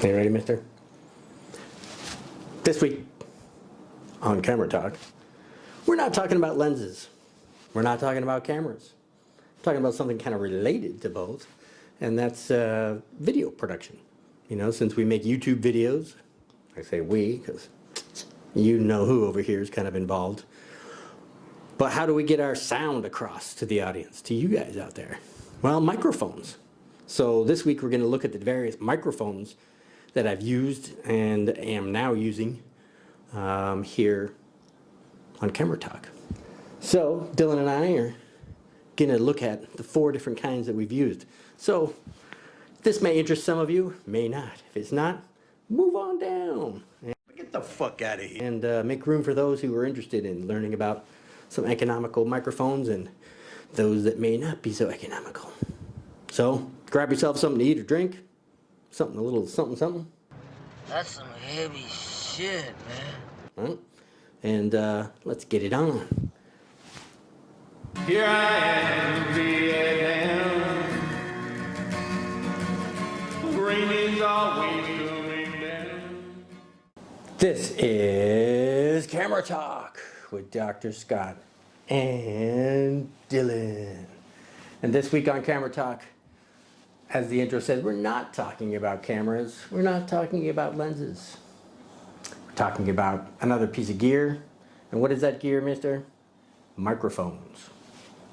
You ready, mister? This week on Camera Talk, we're not talking about lenses. We're not talking about cameras. We're talking about something kind of related to both, and that's video production. You know, since we make YouTube videos, I say we because you know who over here is kind of involved. But how do we get our sound across to the audience, to you guys out there? Well, microphones. So this week we're going to look at the various microphones that I've used and am now using here on Camera Talk. So Dylan and I are going to look at the 4 different kinds that we've used. So this may interest some of you, may not. If it's not, move on down. Get the fuck out of here. And make room for those who are interested in learning about some economical microphones and those that may not be so economical. So grab yourself something to eat or drink, something a little something. That's some heavy shit, man. Right? And let's get it on. Here I am in Vietnam. Rain is always coming down. This is Camera Talk with Dr. Scott and Dylan. And this week on Camera Talk, as the intro says, we're not talking about cameras. We're not talking about lenses. We're talking about another piece of gear. And what is that gear, mister? Microphones.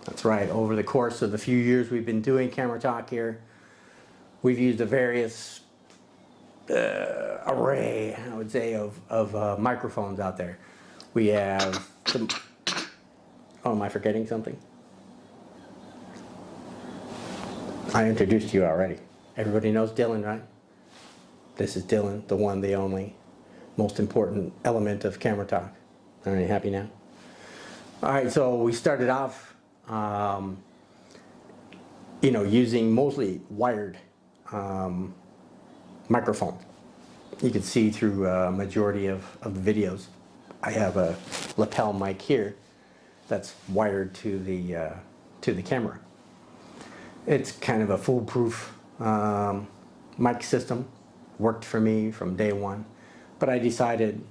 That's right. Over the course of the few years we've been doing Camera Talk here, we've used a various array, I would say, of microphones out there. We have some... Oh, am I forgetting something? I introduced you already. Everybody knows Dylan, right? This is Dylan, the one, the only, most important element of Camera Talk. Are you happy now? All right, so we started off, using mostly wired microphones. You can see through a majority of the videos. I have a lapel mic here that's wired to the camera. It's kind of a foolproof mic system. Worked for me from day one. But I decided,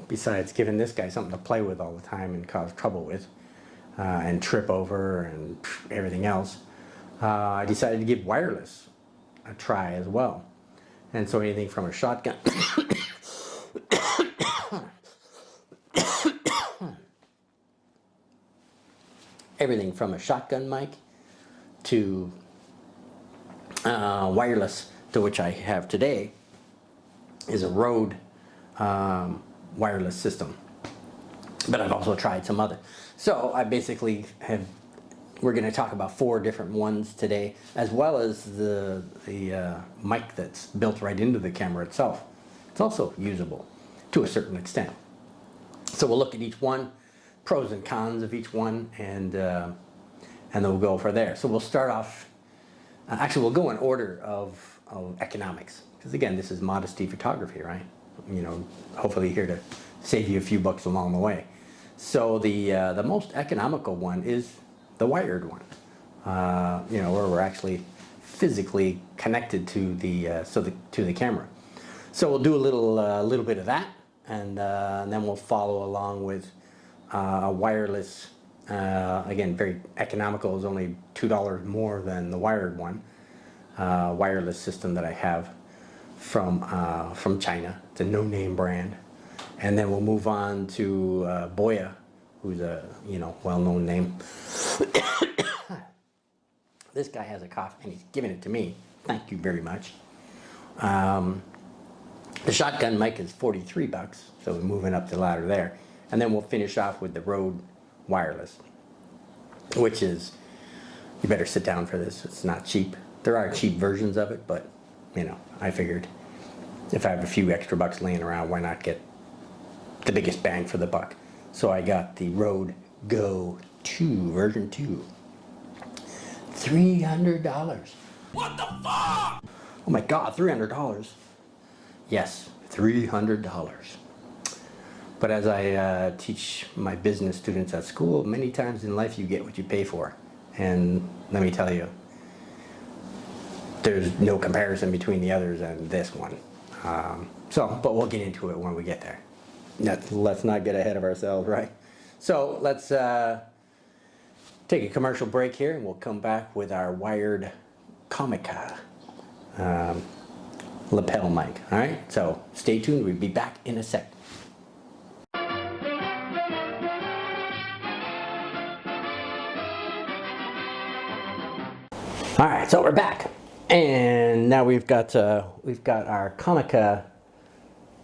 besides giving this guy something to play with all the time and cause trouble with, and trip over and everything else, I decided to give wireless a try as well. And so anything from a shotgun, everything from a shotgun mic to wireless, to which I have today, is a Rode wireless system. But I've also tried some other. So I basically we're going to talk about 4 different ones today, as well as the mic that's built right into the camera itself. It's also usable to a certain extent. So we'll look at each one, pros and cons of each one, and then we'll go for there. So we'll start off, actually we'll go in order of economics. Because again, this is modesty photography, right? Hopefully here to save you a few bucks along the way. So the most economical one is the wired one. Where we're actually physically connected to the camera. So we'll do a little bit of that, and then we'll follow along with a wireless. Again, very economical, is only $2 more than the wired one. Wireless system that I have from China. It's a no-name brand. And then we'll move on to Boya, who's a well-known name. This guy has a cough, and he's giving it to me. Thank you very much. The shotgun mic is $43, so we're moving up the ladder there. And then we'll finish off with the Rode wireless, which is, you better sit down for this. It's not cheap. There are cheap versions of it, but I figured if I have a few extra bucks laying around, why not get the biggest bang for the buck? So I got the Rode Go 2 version 2. $300. What the fuck? Oh my God, $300. Yes, $300. But as I teach my business students at school, many times in life you get what you pay for. And let me tell you, there's no comparison between the others and this one. But we'll get into it when we get there. Let's not get ahead of ourselves, right? So let's take a commercial break here, and we'll come back with our wired Comica lapel mic. All right, so stay tuned. We'll be back in a sec. All right, so we're back, and now we've got our Comica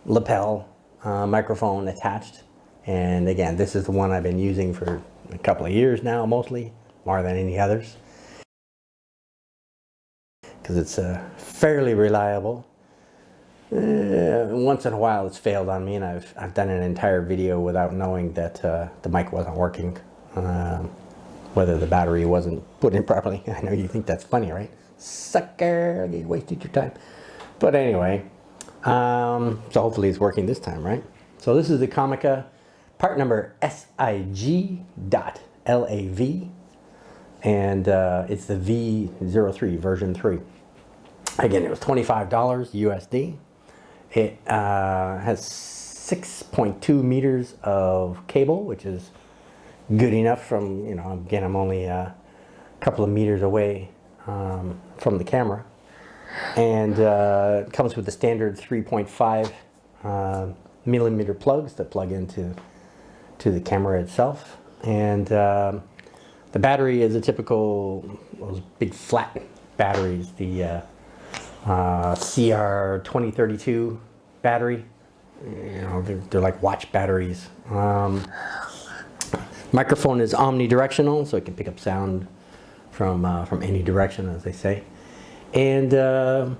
lapel microphone attached. And again, this is the one I've been using for a couple of years now, mostly, more than any others, because it's fairly reliable. Once in a while it's failed on me, and I've done an entire video without knowing that the mic wasn't working, whether the battery wasn't put in properly. I know you think that's funny, right? Sucker, you wasted your time. But anyway, so hopefully it's working this time, right? So this is the Comica part number SIG.LAV, and it's the V03 version 3. Again, it was $25 USD. It has 6.2 meters of cable, which is good enough from, you know, again, I'm only a couple of meters away from the camera. And it comes with the standard 3.5 millimeter plugs that plug into the camera itself. And the battery is a typical, those big flat batteries, the CR 2032 battery. You know, they're like watch batteries. Microphone is omnidirectional, so it can pick up sound from any direction, as they say. And you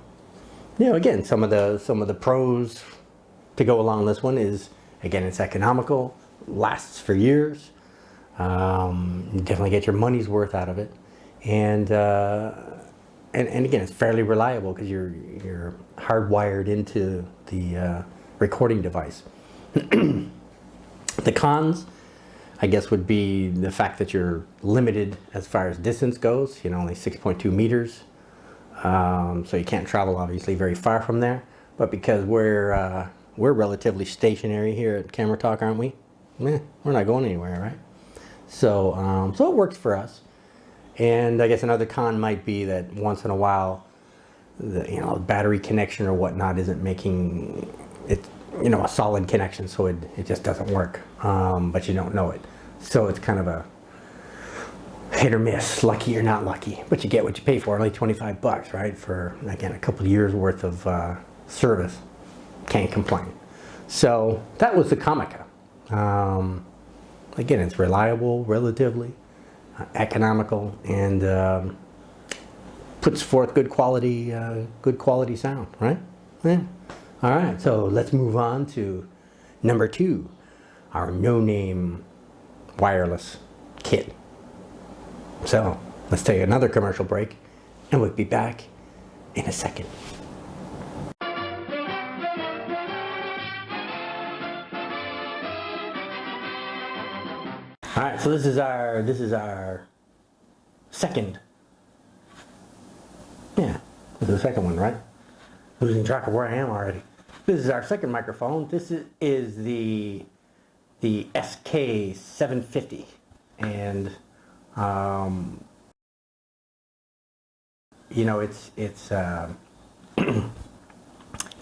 know, again, some of the pros to go along this one is, again, it's economical, lasts for years. You definitely get your money's worth out of it, and again, it's fairly reliable because you're hardwired into the recording device. The cons, I guess, would be the fact that you're limited as far as distance goes. You know, only 6.2 meters, so you can't travel obviously very far from there. But because we're relatively stationary here at Camera Talk, aren't we? We're not going anywhere, right? So so it works for us. And I guess another con might be that once in a while, the battery connection or whatnot isn't making it, you know, a solid connection, so it just doesn't work. But you don't know it, so it's kind of a hit or miss, lucky or not lucky. But you get what you pay for, only 25 bucks, right? For, again, a couple of years worth of service. Can't complain. So that was the Comica. Again, it's reliable, relatively economical, and puts forth good quality sound, right? Yeah. All right, so let's move on to number 2, our no-name wireless kit. So let's take another commercial break, and we'll be back in a second. All right, so this is our second. Yeah, this is the second one, right? Losing track of where I am already. This is our second microphone. This is the SK750, and you know, it's it's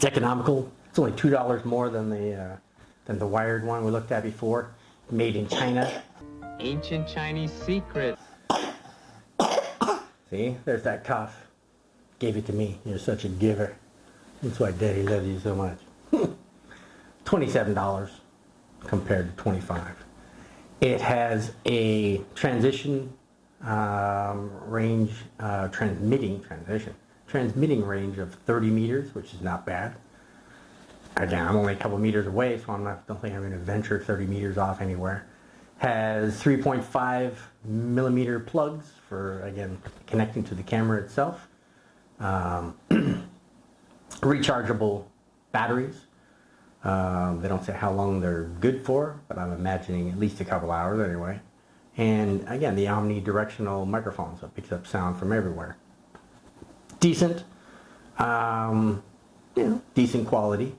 economical. It's only $2 more than the wired one we looked at before. Made in China. Ancient Chinese secret. See, there's that cough. Gave it to me. You're such a giver. That's why Daddy loves you so much. $27 compared to $25. It has a transmission range, transmitting range of 30 meters, which is not bad. Again, I'm only a couple meters away, so don't think I'm going to venture 30 meters off anywhere. Has 3.5 millimeter plugs for, again, connecting to the camera itself. Rechargeable batteries. They don't say how long they're good for, but I'm imagining at least a couple hours anyway. And again, the omnidirectional microphone, so it picks up sound from everywhere. Decent. decent quality.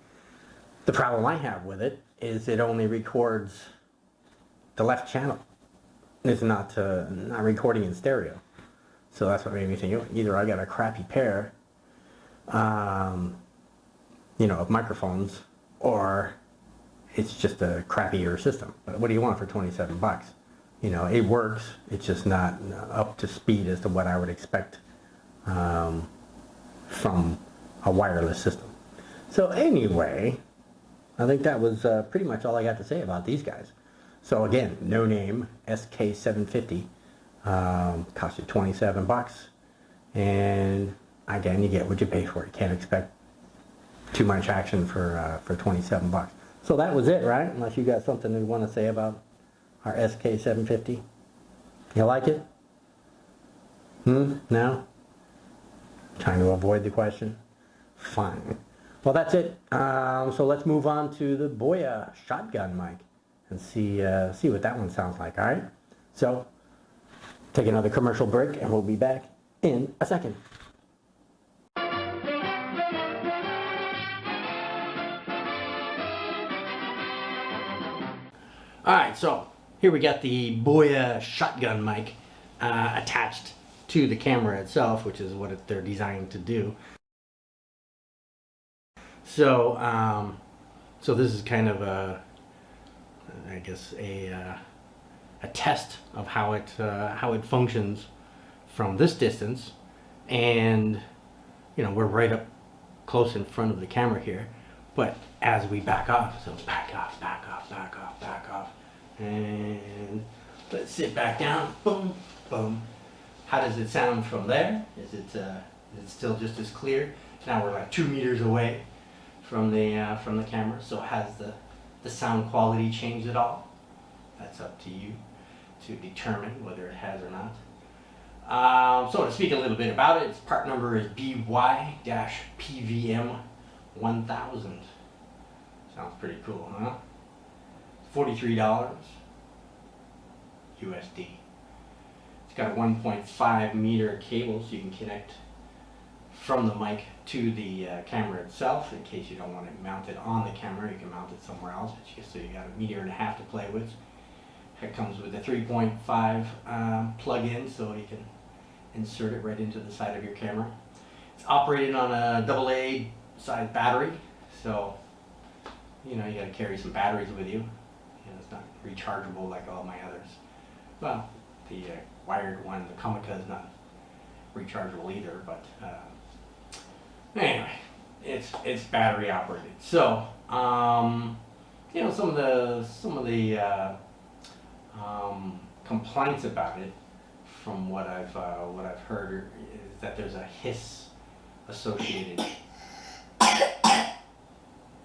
The problem I have with it is it only records the left channel. It's not recording in stereo. So that's what made me think either I got a crappy pair, of microphones, or it's just a crappier system. But what do you want for 27 bucks? It works. It's just not up to speed as to what I would expect from a wireless system. So anyway, I think that was pretty much all I got to say about these guys. So again, no name SK750, cost you 27 bucks, and again, you get what you pay for. You can't expect too much action for 27 bucks. So that was it, right? Unless you got something you want to say about our SK750. You like it? No? Trying to avoid the question? Fine. Well, that's it. So let's move on to the Boya Shotgun mic and see what that one sounds like, all right? So take another commercial break and we'll be back in a second. All right, so here we got the Boya Shotgun mic attached to the camera itself, which is what they're designed to do. So, so this is kind of a test of how it functions from this distance, and we're right up close in front of the camera here. But as we back off, so back off, back off, back off, back off, and let's sit back down, boom, boom. How does it sound from there? Is it still just as clear? Now we're like 2 meters away from the camera, so has the sound quality changed at all? That's up to you to determine whether it has or not. So to speak a little bit about it, its part number is BY-PVM 1000. Sounds pretty cool, huh? $43 USD. It's got a 1.5 meter cable, so you can connect from the mic to the camera itself. In case you don't want it mounted on the camera, you can mount it somewhere else. So you got 1.5 meters to play with. It comes with a 3.5 plug-in, so you can insert it right into the side of your camera. It's operated on a AA size battery, so you got to carry some batteries with you. It's not rechargeable like all my others. Well, the wired one, the Comica, is not rechargeable either, but anyway, it's battery operated. So some of the complaints about it, from what I've heard, is that there's a hiss associated.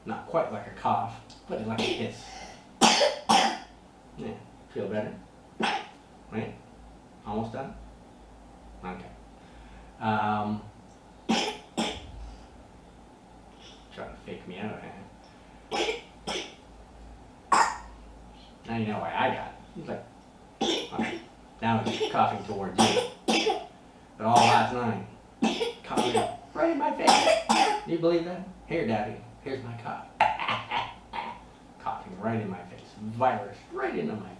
Not quite like a cough, but like a hiss. Yeah, feel better? Right? Almost done? Okay. Trying to fake me out, huh? Now you know why I got it. He's like, okay. Now he's coughing towards you. But all last night, coughing right in my face. Do you believe that? Here, Daddy. Here's my cough. Coughing right in my face. Virus right into my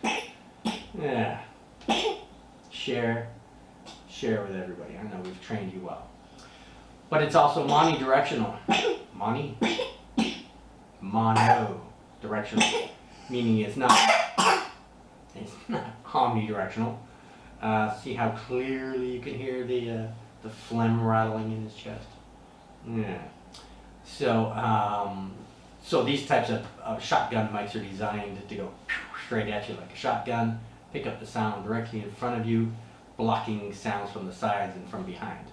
face. Yeah. Share with everybody. I know we've trained you well. But it's also mono-directional. Mono-directional. Meaning it's not omnidirectional. See how clearly you can hear the phlegm rattling in his chest? Yeah. So, so these types of shotgun mics are designed to go straight at you like a shotgun, pick up the sound directly in front of you, blocking sounds from the sides and from behind.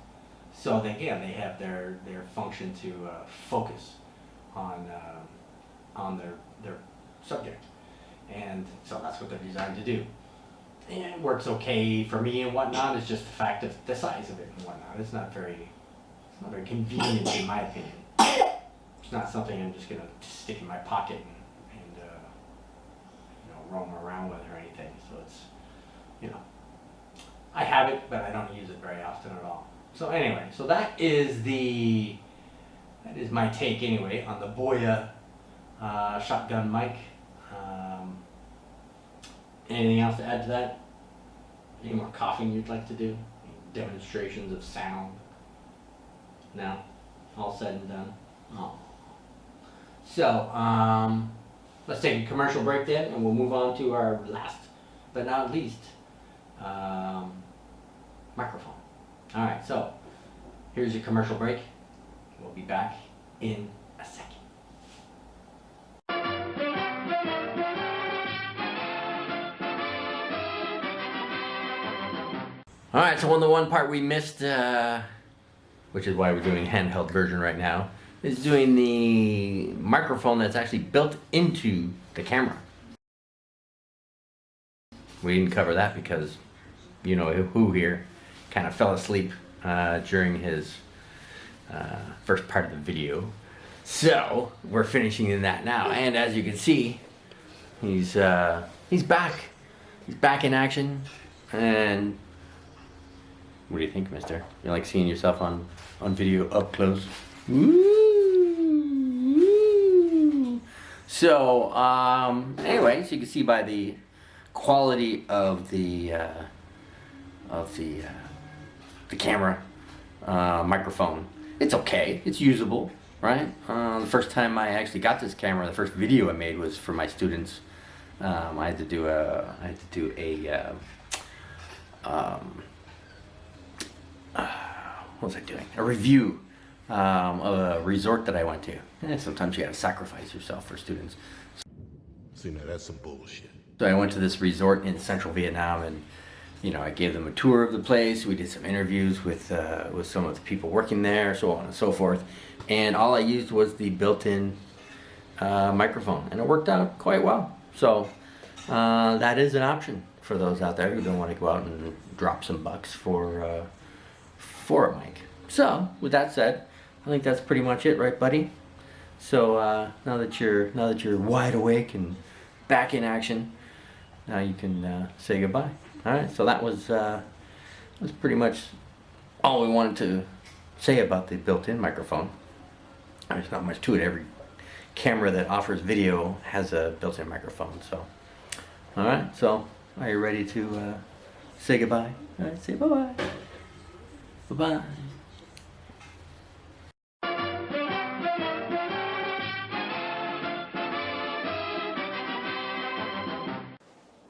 So they have their function to focus on their subject, and so that's what they're designed to do. And it works okay for me and whatnot. It's just the fact of the size of it and whatnot. It's not very convenient in my opinion. It's not something I'm just gonna stick in my pocket and roam around with or anything. So it's, I have it, but I don't use it very often at all. So anyway, so that is the that is my take anyway on the Boya Shotgun mic. Anything else to add to that? Any more coughing you'd like to do? Any demonstrations of sound? No? All said and done? Oh. So, let's take a commercial break then, and we'll move on to our last but not least microphone. Alright, so here's your commercial break. We'll be back in a second. Alright, so on the one part we missed, which is why we're doing handheld version right now, is doing the microphone that's actually built into the camera. We didn't cover that because you know who here kind of fell asleep during his first part of the video. So we're finishing in that now, and as you can see, he's back. He's back in action. And what do you think, mister? You like seeing yourself on video up close? Woo! So anyways, you can see by the quality of the camera microphone, it's okay, it's usable, right? The first time I actually got this camera, the first video I made was for my students. I had to do a what was I doing? A review of a resort that I went to. And sometimes you gotta sacrifice yourself for students. See, now that's some bullshit. So I went to this resort in central Vietnam, and you know, I gave them a tour of the place. We did some interviews with some of the people working there, so on and so forth. And all I used was the built-in microphone, and it worked out quite well. So that is an option for those out there who don't want to go out and drop some bucks for a mic. So with that said, I think that's pretty much it, right, buddy? So now that you're wide awake and back in action, now you can say goodbye. All right. So that was pretty much all we wanted to say about the built-in microphone. There's not much to it. Every camera that offers video has a built-in microphone. So, all right. So, are you ready to say goodbye? All right. Say bye-bye. Bye-bye.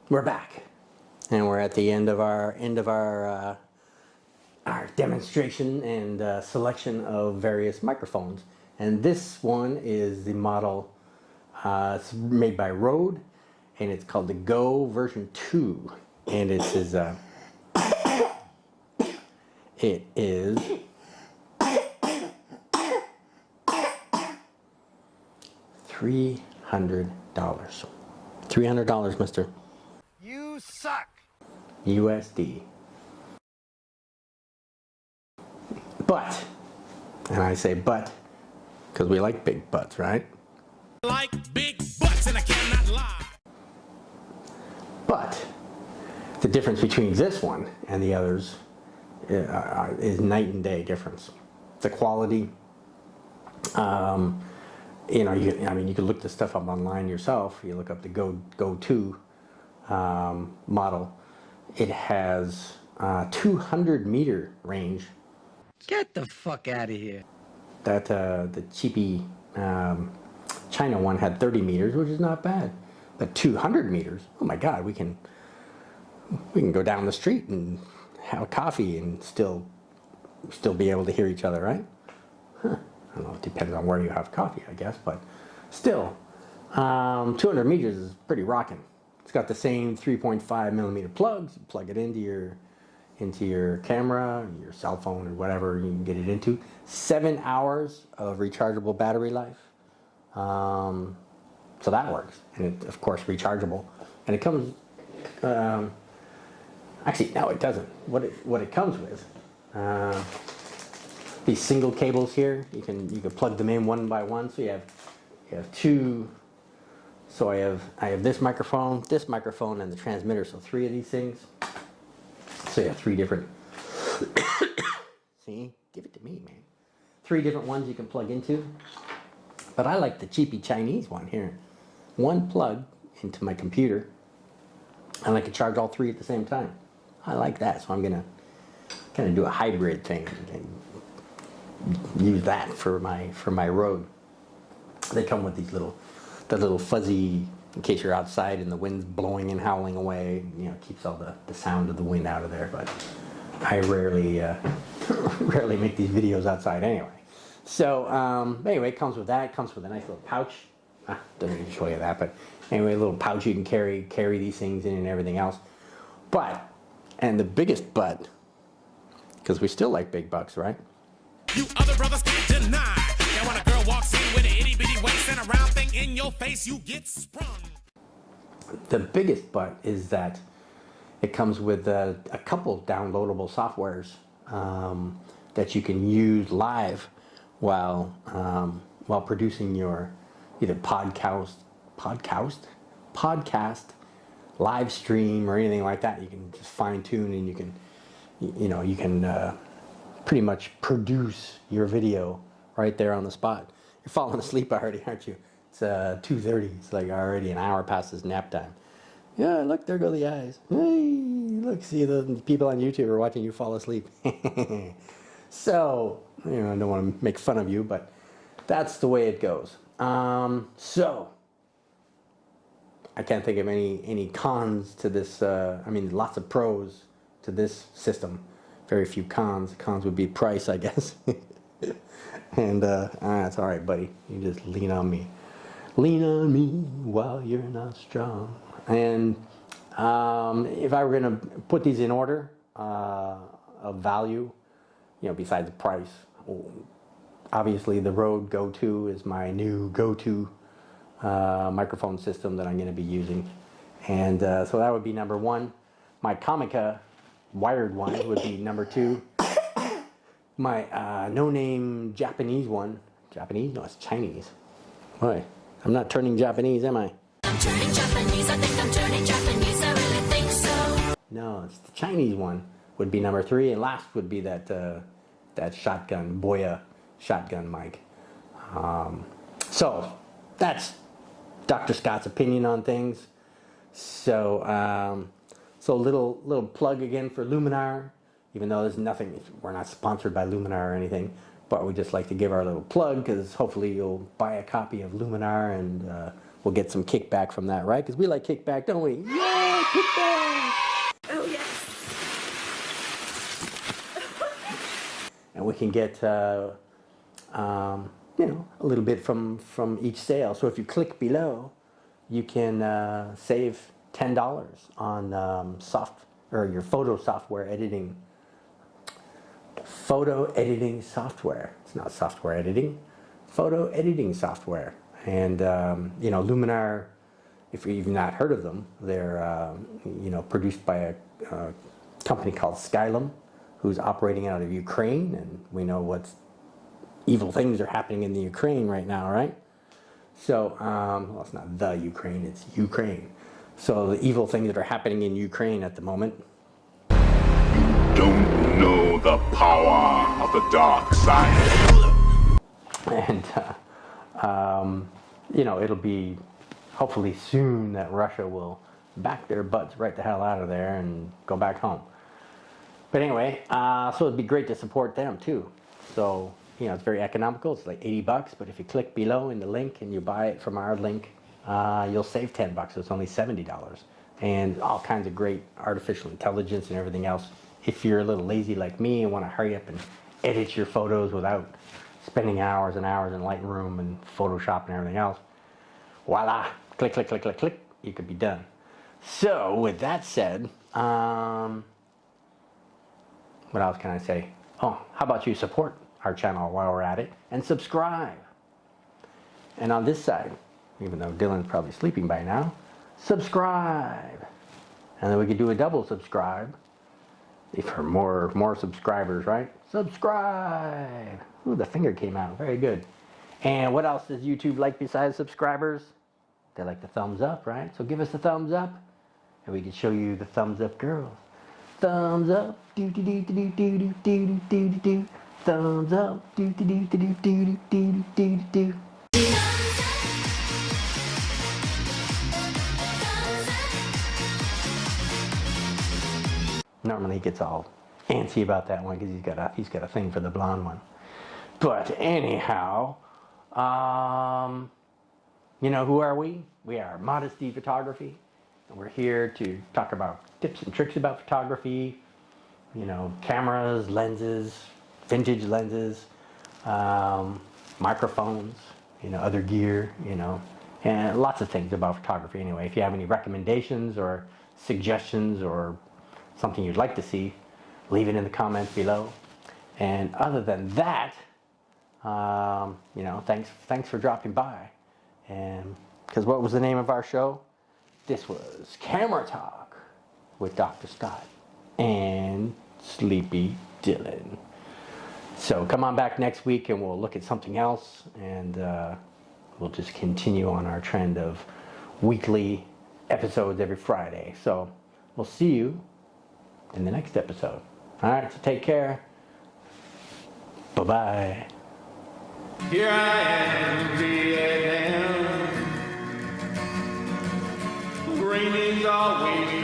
We're back, and we're at the end of our demonstration and selection of various microphones. And this one is the model. It's made by Rode, and it's called the Go version 2, and it is $300. $300, mister. You suck. USD. But, and I say but, because we like big butts, right? Like big butts, and I cannot lie. But the difference between this one and the others is night and day difference. The quality, you know, you can look this stuff up online yourself. You look up the Go 2 model. It has 200-meter range. Get the fuck out of here. That the cheapy China one had 30 meters, which is not bad. But 200 meters, oh my God, we can go down the street and have a coffee and still be able to hear each other, right? Huh. I don't know, it depends on where you have coffee, I guess, but still, 200 meters is pretty rocking. It's got the same 3.5 millimeter plugs. You plug it into your camera, your cell phone, or whatever you can get it into. 7 hours of rechargeable battery life. So that works, and it's of course rechargeable. And it comes. Actually, no, it doesn't. What it comes with. These single cables here, you can plug them in one by one. So you have two. So I have this microphone, and the transmitter. So 3 of these things. So you have 3 different. See, give it to me, man. 3 different ones you can plug into. But I like the cheapy Chinese one here. One plug into my computer, and I can charge all 3 at the same time. I like that, so I'm gonna kind of do a hybrid thing and use that for my Rode. They come with these the little fuzzy, in case you're outside and the wind's blowing and howling away, you know, it keeps all the sound of the wind out of there. But I rarely rarely make these videos outside anyway. So anyway, it comes with that. It comes with a nice little pouch. Doesn't even show you that, but anyway, a little pouch you can carry these things in and everything else. But, and the biggest but, because we still like big bucks, right? You other brothers can't deny that when a girl walks in with an itty bitty waist and a round thing in your face, you get sprung. The biggest but is that it comes with a couple downloadable softwares that you can use live while producing your either podcast, live stream, or anything like that. You can just fine tune, and you can pretty much produce your video right there on the spot. You're falling asleep already, aren't you? It's 2:30. It's like already an hour past his nap time. Yeah, look, there go the eyes. Hey, look, see, the people on YouTube are watching you fall asleep. So, I don't want to make fun of you, but that's the way it goes. So, I can't think of any cons to this. Lots of pros to this system. Very few cons. Cons would be price, I guess. And that's all right, buddy. You just lean on me. Lean on me while you're not strong. And if I were going to put these in order of value, besides the price, obviously the Rode Go-To is my new go-to microphone system that I'm going to be using. And so that would be number 1. My Comica wired one would be number 2. My no-name Japanese one. Japanese? No, it's Chinese. Boy, I'm not turning Japanese, am I? I'm turning Japanese, I think I'm turning Japanese, I really think so. No, it's the Chinese one would be number 3, and last would be that shotgun, Boya Shotgun mic. So that's Dr. Scott's opinion on things. So little plug again for Luminar, even though there's nothing, we're not sponsored by Luminar or anything, but we just like to give our little plug because hopefully you'll buy a copy of Luminar and we'll get some kickback from that, right? Because we like kickback, don't we? Yeah, kickback! Oh, yes. And we can get a little bit from each sale. So if you click below, you can save $10 on your photo editing software. It's not software editing, photo editing software. And Luminar, if you've not heard of them, they're produced by a company called Skylum, who's operating out of Ukraine, and we know what evil things are happening in the Ukraine right now, right? So, well, it's not the Ukraine, it's Ukraine. So the evil things that are happening in Ukraine at the moment. Don't know the power of the dark side. And, it'll be hopefully soon that Russia will back their butts right the hell out of there and go back home. But anyway, so it'd be great to support them too. So, it's very economical. It's like $80, but if you click below in the link and you buy it from our link, you'll save $10. So it's only $70. And all kinds of great artificial intelligence and everything else. If you're a little lazy like me and want to hurry up and edit your photos without spending hours and hours in Lightroom and Photoshop and everything else, voila, click, click, click, click, click, you could be done. So with that said, what else can I say? Oh, how about you support our channel while we're at it and subscribe. And on this side, even though Dylan's probably sleeping by now, subscribe. And then we could do a double subscribe for more subscribers, right? Subscribe. Ooh, the finger came out. Very good. And what else does YouTube like besides subscribers? They like the thumbs up, right? So give us a thumbs up, and we can show you the thumbs up girls. Thumbs up. Do do do do do do do do do do. thumbs up. Do do do do do do do do do. Normally he gets all antsy about that one because he's got a thing for the blonde one. But anyhow, you know, who are we? We are Modesty Photography, and we're here to talk about tips and tricks about photography. You know, cameras, lenses, vintage lenses, microphones, you know, other gear, you know, and lots of things about photography anyway. If you have any recommendations or suggestions or something you'd like to see, leave it in the comments below. And other than that, you know, thanks for dropping by. And because what was the name of our show? This was Camera Talk with Dr. Scott and Sleepy Dylan. So come on back next week and we'll look at something else, and we'll just continue on our trend of weekly episodes every Friday. So we'll see you in the next episode. All right, so take care. Bye-bye. Here I am, Vietnam. Rain is always